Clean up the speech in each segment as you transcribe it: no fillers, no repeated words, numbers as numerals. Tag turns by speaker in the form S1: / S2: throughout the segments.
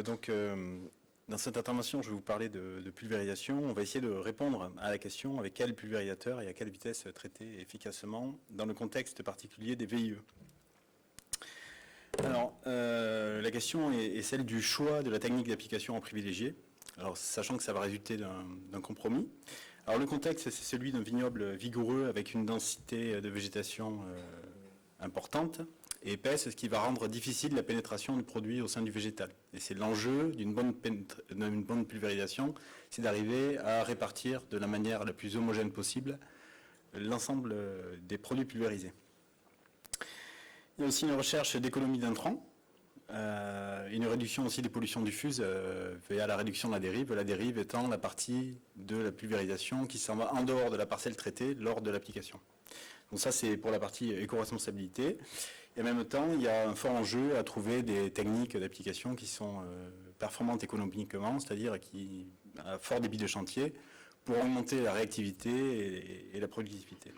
S1: Dans cette intervention, je vais vous parler de pulvérisation. On va essayer de répondre à la question avec quel pulvérisateur et à quelle vitesse traiter efficacement dans le contexte particulier des VIE. Alors, la question est celle du choix de la technique d'application en privilégié. Alors, sachant que ça va résulter d'un compromis. Alors, le contexte, c'est celui d'un vignoble vigoureux avec une densité de végétation importante et épaisse, ce qui va rendre difficile la pénétration du produit au sein du végétal. Et c'est l'enjeu d'une bonne pulvérisation, c'est d'arriver à répartir de la manière la plus homogène possible l'ensemble des produits pulvérisés. Il y a aussi une recherche d'économie d'intrants, une réduction aussi des pollutions diffuses via la réduction de la dérive étant la partie de la pulvérisation qui s'en va en dehors de la parcelle traitée lors de l'application. Donc ça, c'est pour la partie éco-responsabilité. Et en même temps, il y a un fort enjeu à trouver des techniques d'application qui sont performantes économiquement, c'est-à-dire qui à fort débit de chantier, pour augmenter la réactivité et la productivité.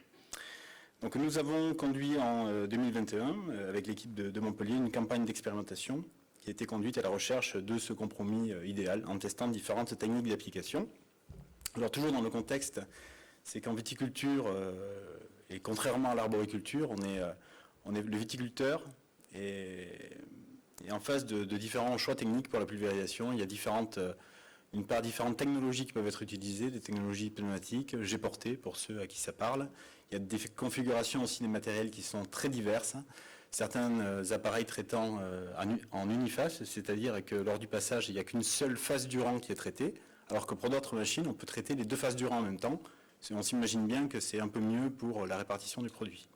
S1: Donc nous avons conduit en 2021, avec l'équipe de Montpellier, une campagne d'expérimentation qui a été conduite à la recherche de ce compromis idéal en testant différentes techniques d'application. Alors toujours dans le contexte, c'est qu'en viticulture, et contrairement à l'arboriculture, on est le viticulteur et en face de différents choix techniques pour la pulvérisation. Il y a différentes technologies qui peuvent être utilisées, des technologies pneumatiques, G-porté pour ceux à qui ça parle. Il y a des configurations aussi des matériels qui sont très diverses. Certains appareils traitant en uniface, c'est-à-dire que lors du passage, il n'y a qu'une seule face du rang qui est traitée, alors que pour d'autres machines, on peut traiter les deux faces du rang en même temps. On s'imagine bien que c'est un peu mieux pour la répartition du produit.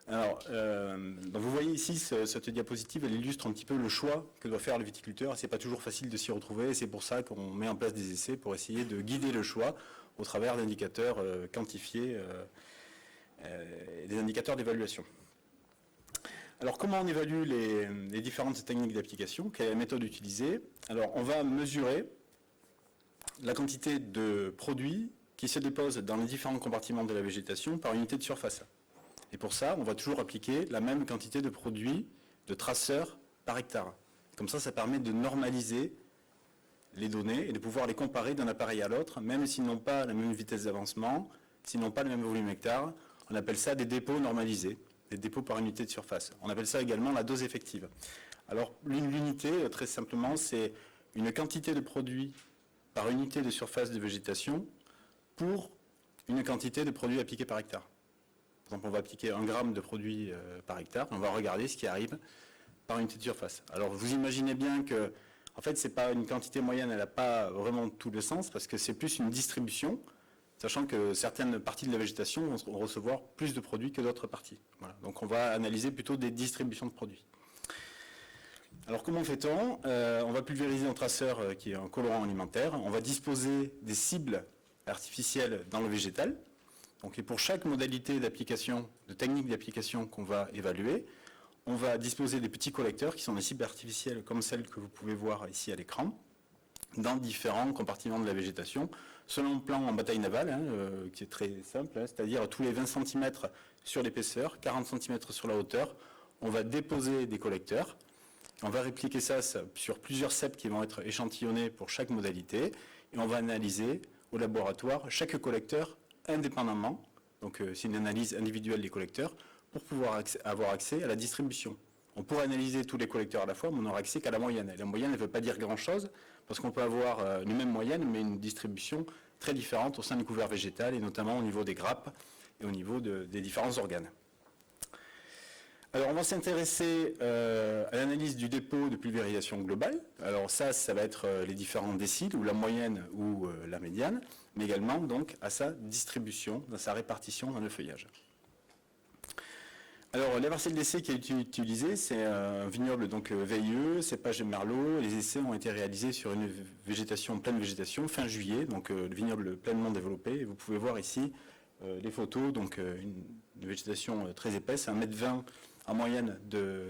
S1: Alors, vous voyez ici cette diapositive, elle illustre un petit peu le choix que doit faire le viticulteur. C'est pas toujours facile de s'y retrouver, c'est pour ça qu'on met en place des essais pour essayer de guider le choix au travers d'indicateurs quantifiés, des indicateurs d'évaluation. Alors, comment on évalue les différentes techniques d'application? Quelle est la méthode utilisée? Alors, on va mesurer la quantité de produits qui se déposent dans les différents compartiments de la végétation par unité de surface. Et pour ça, on va toujours appliquer la même quantité de produits, de traceurs par hectare. Comme ça permet de normaliser les données et de pouvoir les comparer d'un appareil à l'autre, même s'ils n'ont pas la même vitesse d'avancement, s'ils n'ont pas le même volume hectare. On appelle ça des dépôts normalisés, des dépôts par unité de surface. On appelle ça également la dose effective. Alors, l'unité, très simplement, c'est une quantité de produits par unité de surface de végétation pour une quantité de produits appliqués par hectare. Par exemple, on va appliquer 1 gramme de produit par hectare, on va regarder ce qui arrive par unité de surface. Alors vous imaginez bien que, en fait, c'est pas une quantité moyenne, elle n'a pas vraiment tout le sens, parce que c'est plus une distribution, sachant que certaines parties de la végétation vont recevoir plus de produits que d'autres parties. Voilà. Donc on va analyser plutôt des distributions de produits. Alors comment fait-on? On va pulvériser un traceur qui est un colorant alimentaire, on va disposer des cibles artificielles dans le végétal. Donc, et pour chaque modalité d'application, de technique d'application qu'on va évaluer, on va disposer des petits collecteurs qui sont des cibles artificielles comme celles que vous pouvez voir ici à l'écran, dans différents compartiments de la végétation, selon le plan en bataille navale, qui est très simple, c'est-à-dire tous les 20 cm sur l'épaisseur, 40 cm sur la hauteur, on va déposer des collecteurs. On va répliquer ça sur plusieurs ceps qui vont être échantillonnés pour chaque modalité, et on va analyser au laboratoire chaque collecteur indépendamment, donc c'est une analyse individuelle des collecteurs, pour pouvoir avoir accès à la distribution. On pourrait analyser tous les collecteurs à la fois, mais on n'aura accès qu'à la moyenne. Et la moyenne ne veut pas dire grand-chose, parce qu'on peut avoir une même moyenne, mais une distribution très différente au sein du couvert végétal, et notamment au niveau des grappes et au niveau des différents organes. Alors on va s'intéresser à l'analyse du dépôt de pulvérisation globale. Alors ça va être les différents déciles, ou la moyenne ou la médiane, mais également donc à sa distribution, à sa répartition dans le feuillage. Alors la parcelle d'essai qui a été utilisée, c'est un vignoble donc VIE, cépage de Merlot. Les essais ont été réalisés sur une végétation, pleine végétation, fin juillet, donc le vignoble pleinement développé. Et vous pouvez voir ici les photos, donc une végétation très épaisse, 1,20 m en moyenne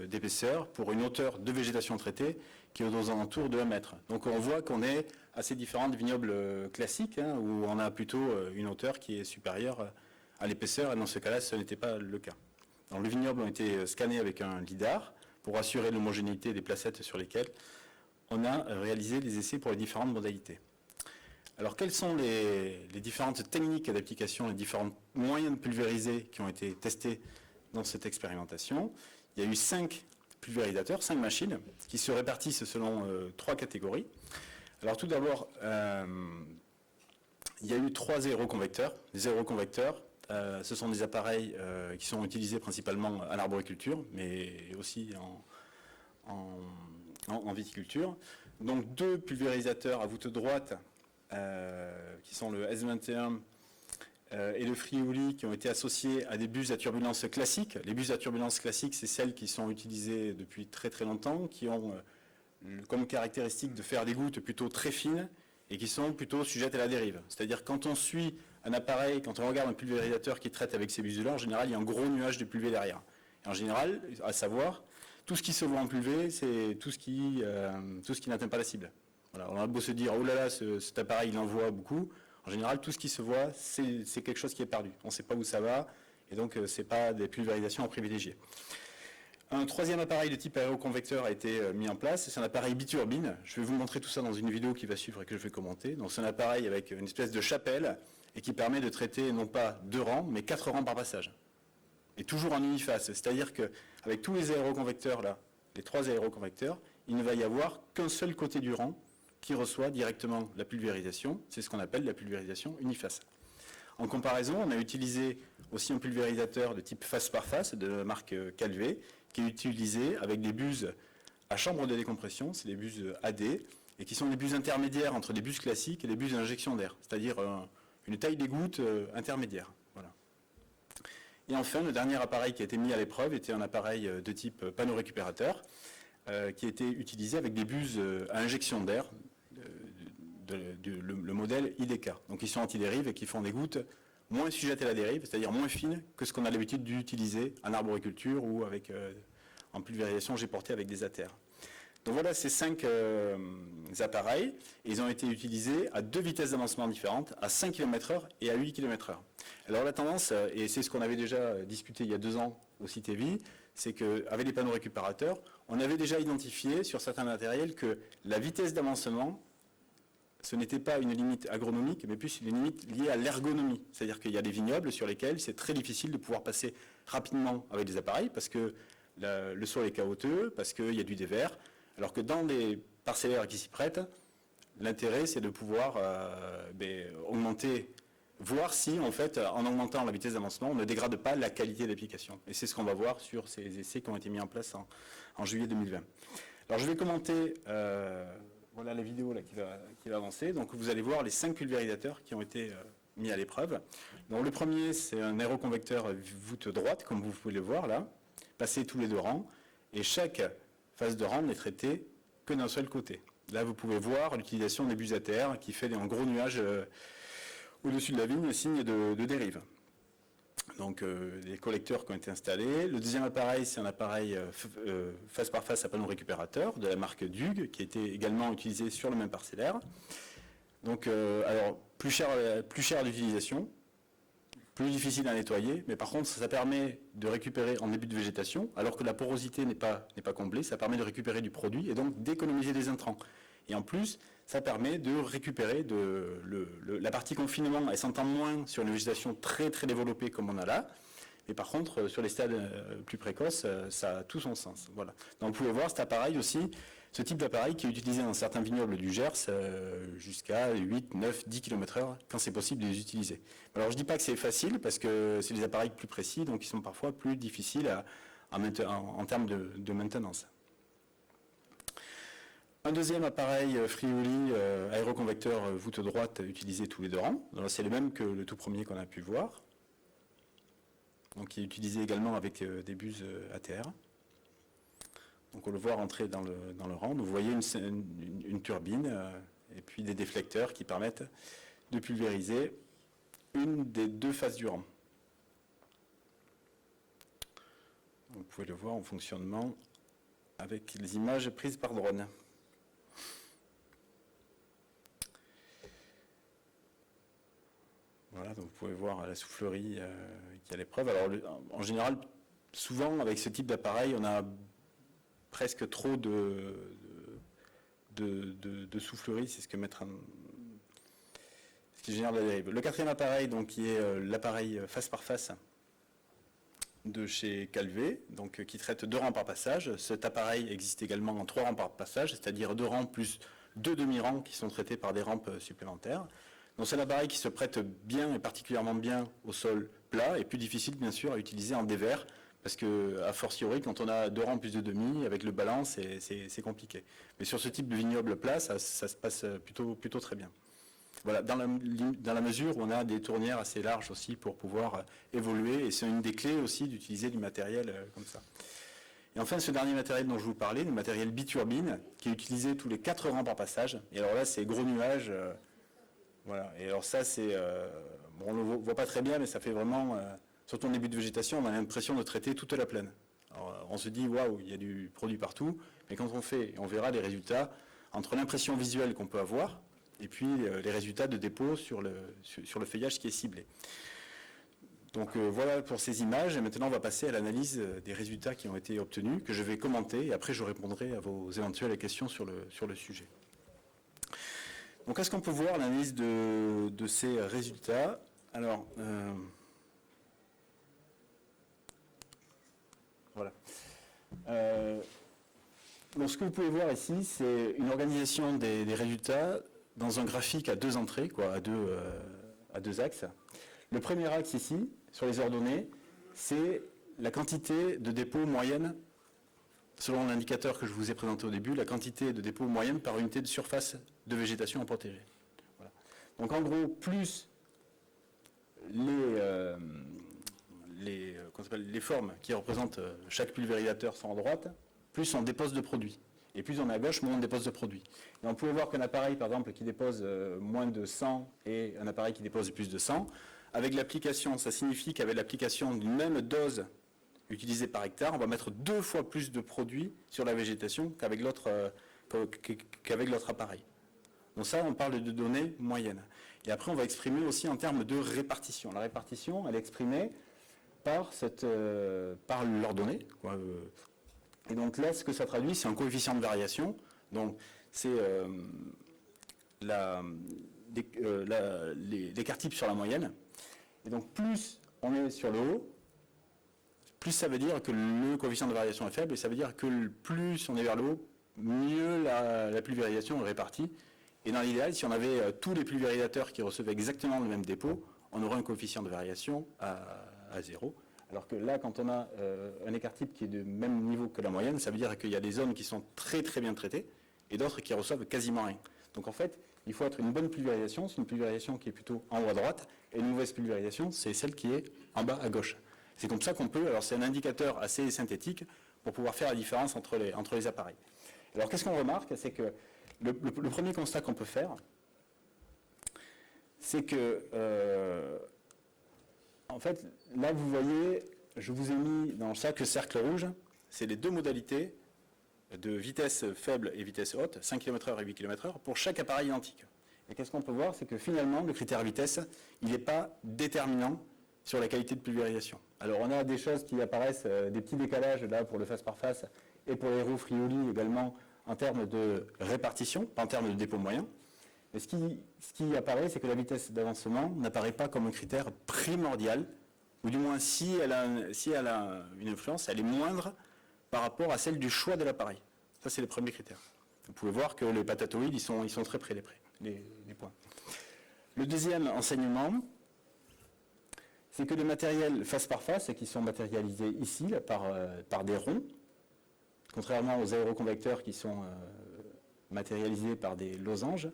S1: d'épaisseur pour une hauteur de végétation traitée qui est aux alentours de 1 mètre. Donc on voit qu'on est assez différent des vignobles classiques, où on a plutôt une hauteur qui est supérieure à l'épaisseur, et dans ce cas-là, ce n'était pas le cas. Alors, les vignobles ont été scannés avec un lidar pour assurer l'homogénéité des placettes sur lesquelles on a réalisé des essais pour les différentes modalités. Alors, quelles sont les différentes techniques d'application, les différents moyens de pulvériser qui ont été testés dans cette expérimentation? Il y a eu 5 pulvérisateurs, 5 machines, qui se répartissent selon 3 catégories. Alors, tout d'abord, il y a eu 3 aéroconvecteurs. Les aéroconvecteurs, ce sont des appareils qui sont utilisés principalement à l'arboriculture, mais aussi en viticulture. Donc 2 pulvérisateurs à voûte droite, qui sont le S21 et le Friuli, qui ont été associés à des buses à turbulence classiques. Les buses à turbulence classiques, c'est celles qui sont utilisées depuis très très longtemps, qui ont comme caractéristique de faire des gouttes plutôt très fines et qui sont plutôt sujettes à la dérive. C'est-à-dire quand on suit un appareil, quand on regarde un pulvérisateur qui traite avec ces buses-là, en général, il y a un gros nuage de pulvé derrière. Et en général, à savoir, tout ce qui se voit en pulvé, c'est tout ce qui n'atteint pas la cible. Voilà, on a beau se dire, oh là là, cet appareil, il envoie beaucoup. En général, tout ce qui se voit, c'est quelque chose qui est perdu. On ne sait pas où ça va, et donc ce n'est pas des pulvérisations à privilégier. Un 3e appareil de type aéroconvecteur a été mis en place. C'est un appareil biturbine. Je vais vous montrer tout ça dans une vidéo qui va suivre et que je vais commenter. Donc c'est un appareil avec une espèce de chapelle et qui permet de traiter non pas 2 rangs, mais 4 rangs par passage. Et toujours en uniface. C'est-à-dire qu'avec tous les aéroconvecteurs là, les 3 aéroconvecteurs, il ne va y avoir qu'un seul côté du rang qui reçoit directement la pulvérisation. C'est ce qu'on appelle la pulvérisation uniface. En comparaison, on a utilisé aussi un pulvérisateur de type face par face de la marque Calvé, qui est utilisé avec des buses à chambre de décompression, c'est des buses AD, et qui sont des buses intermédiaires entre des buses classiques et des buses d'injection d'air, c'est-à-dire une taille des gouttes intermédiaire. Voilà. Et enfin, le dernier appareil qui a été mis à l'épreuve était un appareil de type panneau récupérateur, qui a été utilisé avec des buses à injection d'air, le modèle IDK. Donc ils sont anti-dérive et qui font des gouttes moins sujettes à la dérive, c'est-à-dire moins fines que ce qu'on a l'habitude d'utiliser en arboriculture ou en pulvérisation G-portée avec des attères. Donc voilà ces 5 appareils. Ils ont été utilisés à 2 vitesses d'avancement différentes, à 5 km/h et à 8 km/h. Alors la tendance, et c'est ce qu'on avait déjà discuté il y a 2 ans au CITEVI, c'est qu'avec les panneaux récupérateurs, on avait déjà identifié sur certains matériels que la vitesse d'avancement, ce n'était pas une limite agronomique, mais plus une limite liée à l'ergonomie. C'est-à-dire qu'il y a des vignobles sur lesquels c'est très difficile de pouvoir passer rapidement avec des appareils parce que le sol est chaotique, parce qu'il y a du dévers, alors que dans des parcellaires qui s'y prêtent, l'intérêt c'est de pouvoir augmenter, voir si en fait en augmentant la vitesse d'avancement, on ne dégrade pas la qualité d'application. Et c'est ce qu'on va voir sur ces essais qui ont été mis en place en juillet 2020. Alors je vais commenter... voilà la vidéo là, qui va avancer. Donc vous allez voir les 5 pulvérisateurs qui ont été mis à l'épreuve. Donc le premier, c'est un aéroconvecteur voûte droite, comme vous pouvez le voir là, passé tous les 2 rangs. Et chaque phase de rang n'est traitée que d'un seul côté. Là, vous pouvez voir l'utilisation des buses à terre qui fait un gros nuage au-dessus de la vigne, signe de dérive. Donc les collecteurs qui ont été installés. Le deuxième appareil, c'est un appareil face par face à panneau récupérateur de la marque Dug, qui a été également utilisé sur le même parcellaire. Donc alors plus cher d'utilisation, plus difficile à nettoyer, mais par contre ça permet de récupérer en début de végétation, alors que la porosité n'est pas comblée, ça permet de récupérer du produit et donc d'économiser des intrants. Et en plus, ça permet de récupérer la partie confinement. Elle s'entend moins sur une végétation très très développée comme on a là, mais par contre sur les stades plus précoces, ça a tout son sens. Voilà. Donc vous pouvez voir cet appareil aussi, ce type d'appareil qui est utilisé dans certains vignobles du Gers jusqu'à 8, 9, 10 km/h quand c'est possible de les utiliser. Alors je ne dis pas que c'est facile parce que c'est des appareils plus précis, donc ils sont parfois plus difficiles en termes de maintenance. Un deuxième appareil Friuli aéroconvecteur voûte droite utilisé tous les 2 rangs. C'est le même que le tout premier qu'on a pu voir. Donc qui est utilisé également avec des buses ATR. Donc on le voit rentrer dans le rang. Donc, vous voyez une turbine et puis des déflecteurs qui permettent de pulvériser une des 2 faces du rang. Vous pouvez le voir en fonctionnement avec les images prises par drone. Voilà, donc vous pouvez voir la soufflerie qui est à l'épreuve. Alors en général, souvent avec ce type d'appareil, on a presque trop de de soufflerie, c'est ce qui génère de la dérive. Le quatrième appareil, donc, qui est l'appareil face par face de chez Calvé, donc, qui traite 2 rangs par passage. Cet appareil existe également en 3 rangs par passage, c'est-à-dire 2 rangs plus 2 demi-rangs qui sont traités par des rampes supplémentaires. Donc c'est un appareil qui se prête bien et particulièrement bien au sol plat et plus difficile bien sûr à utiliser en dévers parce que a fortiori quand on a 2 rangs plus de demi avec le ballon c'est compliqué. Mais sur ce type de vignoble plat ça se passe plutôt très bien. Voilà, dans la mesure où on a des tournières assez larges aussi pour pouvoir évoluer et c'est une des clés aussi d'utiliser du matériel comme ça. Et enfin, ce dernier matériel dont je vous parlais, le matériel biturbine, qui est utilisé tous les 4 rangs par passage. Et alors là, c'est gros nuages. Voilà. Et alors ça, c'est... bon, on ne le voit pas très bien, mais ça fait vraiment... surtout en début de végétation, on a l'impression de traiter toute la plaine. Alors, on se dit, waouh, il y a du produit partout. Mais quand on fait, on verra les résultats, entre l'impression visuelle qu'on peut avoir, et puis les résultats de dépôt sur le feuillage qui est ciblé. Donc voilà pour ces images, et maintenant on va passer à l'analyse des résultats qui ont été obtenus, que je vais commenter, et après je répondrai à vos éventuelles questions sur le sujet. Donc est-ce qu'on peut voir l'analyse de ces résultats? Alors, voilà. Donc ce que vous pouvez voir ici, c'est une organisation des résultats dans un graphique à 2 entrées, quoi, à deux axes. Le premier axe ici, sur les ordonnées, c'est la quantité de dépôt moyenne, selon l'indicateur que je vous ai présenté au début, la quantité de dépôt moyenne par unité de surface de végétation à protéger. Voilà. Donc en gros, plus les formes qui représentent chaque pulvérisateur sont à droite, plus on dépose de produits. Et plus on est à gauche, moins on dépose de produits. Et on pouvait voir qu'un appareil, par exemple, qui dépose moins de 100 et un appareil qui dépose plus de 100, avec l'application, ça signifie qu'avec l'application d'une même dose utilisée par hectare, on va mettre 2 fois plus de produits sur la végétation qu'avec l'autre appareil. Donc ça, on parle de données moyennes. Et après, on va exprimer aussi en termes de répartition. La répartition, elle est exprimée par l'ordonnée. Et donc là, ce que ça traduit, c'est un coefficient de variation. Donc c'est l'écart type sur la moyenne. Et donc plus on est sur le haut, plus ça veut dire que le coefficient de variation est faible, et ça veut dire que plus on est vers le haut, mieux la pulvérisation est répartie. Et dans l'idéal, si on avait tous les pulvérisateurs qui recevaient exactement le même dépôt, on aurait un coefficient de variation à 0. Alors que là, quand on a un écart type qui est de même niveau que la moyenne, ça veut dire qu'il y a des zones qui sont très très bien traitées et d'autres qui reçoivent quasiment rien. Donc en fait, il faut être une bonne pulvérisation, c'est une pulvérisation qui est plutôt en haut à droite, et une mauvaise pulvérisation, c'est celle qui est en bas à gauche. C'est comme ça qu'on peut, alors c'est un indicateur assez synthétique pour pouvoir faire la différence entre les appareils. Alors qu'est-ce qu'on remarque? C'est que le premier constat qu'on peut faire, c'est que, en fait, là vous voyez, je vous ai mis dans chaque cercle rouge, c'est les 2 modalités de vitesse faible et vitesse haute, 5 km/h et 8 km/h, pour chaque appareil identique. Et qu'est-ce qu'on peut voir? C'est que finalement, le critère vitesse, il n'est pas déterminant sur la qualité de pulvérisation. Alors on a des choses qui apparaissent, des petits décalages là pour le face par face, et pour les roues Friuli également, en termes de répartition, pas en termes de dépôt moyen. Mais ce qui apparaît, c'est que la vitesse d'avancement n'apparaît pas comme un critère primordial, ou du moins si elle a une influence, elle est moindre par rapport à celle du choix de l'appareil. Ça, c'est le premier critère. Vous pouvez voir que les patatoïdes, ils sont très près les points. Le deuxième enseignement, c'est que les matériels face par face, qui sont matérialisés ici là, par des ronds, contrairement aux aéroconvecteurs qui sont matérialisés par des losanges,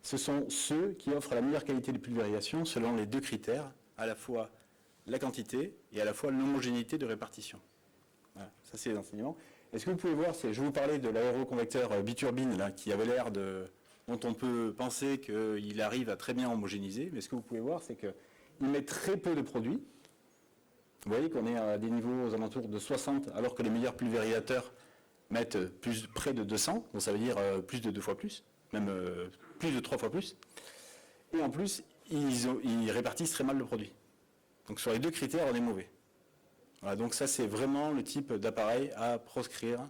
S1: ce sont ceux qui offrent la meilleure qualité de pulvérisation selon les 2 critères, à la fois la quantité et à la fois l'homogénéité de répartition. Voilà, ça c'est l'enseignement. Et ce que vous pouvez voir, c'est, je vous parlais de l'aéroconvecteur biturbine, là, qui avait l'air dont on peut penser qu'il arrive à très bien homogénéiser, mais ce que vous pouvez voir, c'est qu'il met très peu de produits. Vous voyez qu'on est à des niveaux aux alentours de 60, alors que les meilleurs pulvérisateurs mettent près de 200, donc ça veut dire plus de 2 fois plus, même plus de 3 fois plus. Et en plus, ils répartissent très mal le produit. Donc sur les 2 critères, on est mauvais. Voilà, donc ça, c'est vraiment le type d'appareil à proscrire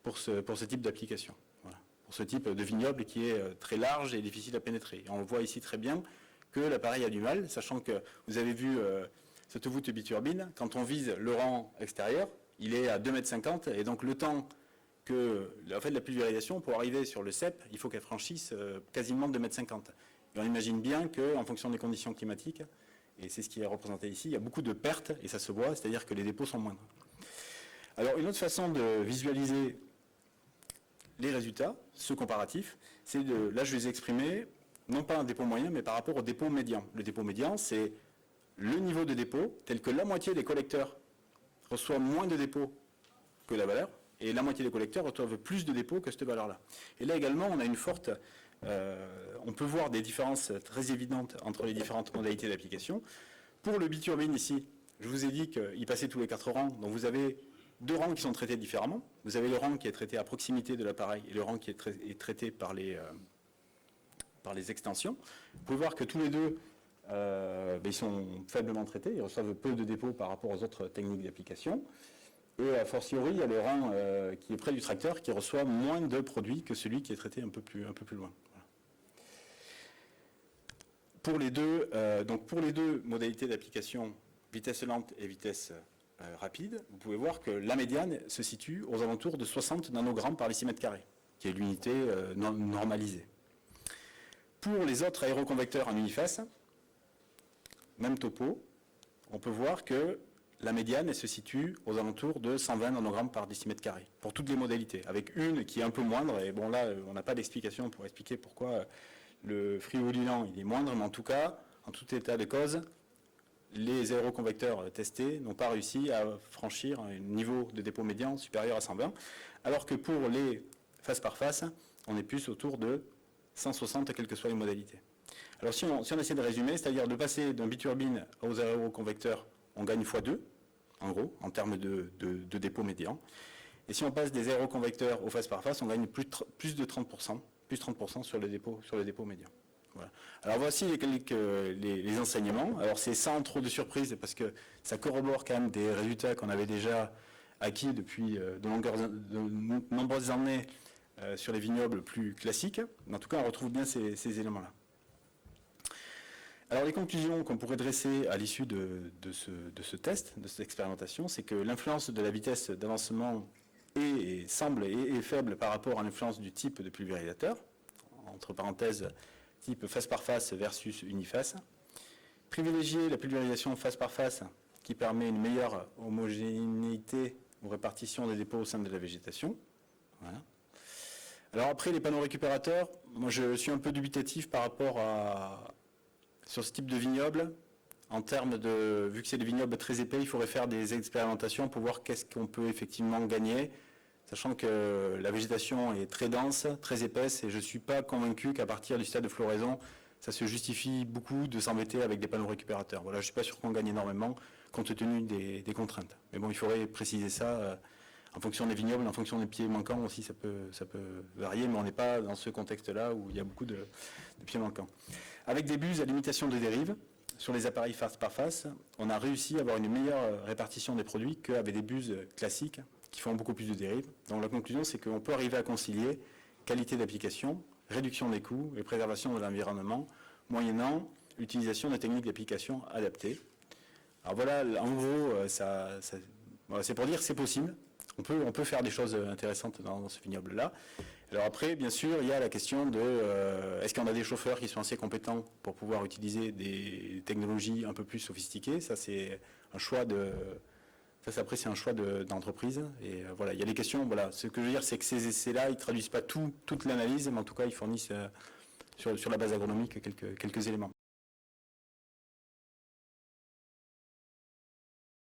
S1: pour ce type d'application. Voilà, pour ce type de vignoble qui est très large et difficile à pénétrer. Et on voit ici très bien que l'appareil a du mal, sachant que vous avez vu cette voûte biturbine, quand on vise le rang extérieur, il est à 2,50 m, et donc le temps que, en fait, la pulvérisation, pour arriver sur le cep, il faut qu'elle franchisse quasiment 2,50 m. Et on imagine bien qu'en fonction des conditions climatiques, et c'est ce qui est représenté ici, il y a beaucoup de pertes, et ça se voit, c'est-à-dire que les dépôts sont moindres. Alors, une autre façon de visualiser les résultats, ce comparatif, c'est de, là je les ai exprimés, non pas un dépôt moyen, mais par rapport au dépôt médian. Le dépôt médian, c'est le niveau de dépôt tel que la moitié des collecteurs reçoit moins de dépôts que la valeur, et la moitié des collecteurs reçoivent plus de dépôts que cette valeur-là. Et là également, on a une forte... on peut voir des différences très évidentes entre les différentes modalités d'application. Pour le biturbine ici, je vous ai dit qu'il passait tous les 4 rangs, donc vous avez 2 rangs qui sont traités différemment. Vous avez le rang qui est traité à proximité de l'appareil et le rang qui est traité par les extensions. Vous pouvez voir que tous les deux, ils sont faiblement traités, ils reçoivent peu de dépôts par rapport aux autres techniques d'application. Et a fortiori, il y a le rang qui est près du tracteur qui reçoit moins de produits que celui qui est traité un peu plus loin. Voilà. Pour les deux modalités d'application, vitesse lente et vitesse rapide, vous pouvez voir que la médiane se situe aux alentours de 60 nanogrammes par décimètre carré, qui est l'unité normalisée. Pour les autres aéroconvecteurs en uniface, même topo, on peut voir que la médiane elle se situe aux alentours de 120 nanogrammes par décimètre carré, pour toutes les modalités, avec une qui est un peu moindre, et bon là, on n'a pas d'explication pour expliquer pourquoi le frioululant il est moindre, mais en tout cas, en tout état de cause, les aéroconvecteurs testés n'ont pas réussi à franchir un niveau de dépôt médian supérieur à 120, alors que pour les face par face, on est plus autour de 160, quelles que soient les modalités. Alors si on essaie de résumer, c'est-à-dire de passer d'un biturbine aux aéroconvecteurs, on gagne x2, en gros, en termes de dépôt médian. Et si on passe des aéroconvecteurs aux face par face, on gagne plus de 30%, plus 30% sur le dépôt médian. Voilà. Alors voici les enseignements. Alors c'est sans trop de surprise parce que ça corrobore quand même des résultats qu'on avait déjà acquis depuis de nombreuses années sur les vignobles plus classiques. Mais en tout cas, on retrouve bien ces éléments-là. Alors les conclusions qu'on pourrait dresser à l'issue de ce test, de cette expérimentation, c'est que l'influence de la vitesse d'avancement est faible par rapport à l'influence du type de pulvérisateur, entre parenthèses, type face par face versus uniface. Privilégier la pulvérisation face par face qui permet une meilleure homogénéité ou répartition des dépôts au sein de la végétation. Voilà. Alors après, les panneaux récupérateurs, moi je suis un peu dubitatif par rapport sur ce type de vignoble. En termes de, vu que c'est des vignobles très épais, il faudrait faire des expérimentations pour voir qu'est-ce qu'on peut effectivement gagner, sachant que la végétation est très dense, très épaisse, et je ne suis pas convaincu qu'à partir du stade de floraison, ça se justifie beaucoup de s'embêter avec des panneaux récupérateurs. Voilà, je ne suis pas sûr qu'on gagne énormément, compte tenu des contraintes. Mais bon, il faudrait préciser ça en fonction des vignobles, en fonction des pieds manquants aussi, ça peut varier, mais on n'est pas dans ce contexte-là où il y a beaucoup de pieds manquants. Avec des buses à limitation de dérive, sur les appareils face par face, on a réussi à avoir une meilleure répartition des produits qu'avec des buses classiques qui font beaucoup plus de dérives. Donc la conclusion, c'est qu'on peut arriver à concilier qualité d'application, réduction des coûts et préservation de l'environnement, moyennant l'utilisation de techniques d'application adaptées. Alors voilà, en gros, c'est pour dire que c'est possible. On peut faire des choses intéressantes dans ce vignoble-là. Alors après, bien sûr, il y a la question de est-ce qu'on a des chauffeurs qui sont assez compétents pour pouvoir utiliser des technologies un peu plus sophistiquées. Ça, c'est un choix c'est un choix d'entreprise. Et voilà, il y a des questions. Voilà, ce que je veux dire, c'est que ces essais-là, ils ne traduisent pas toute l'analyse, mais en tout cas, ils fournissent sur la base agronomique quelques éléments.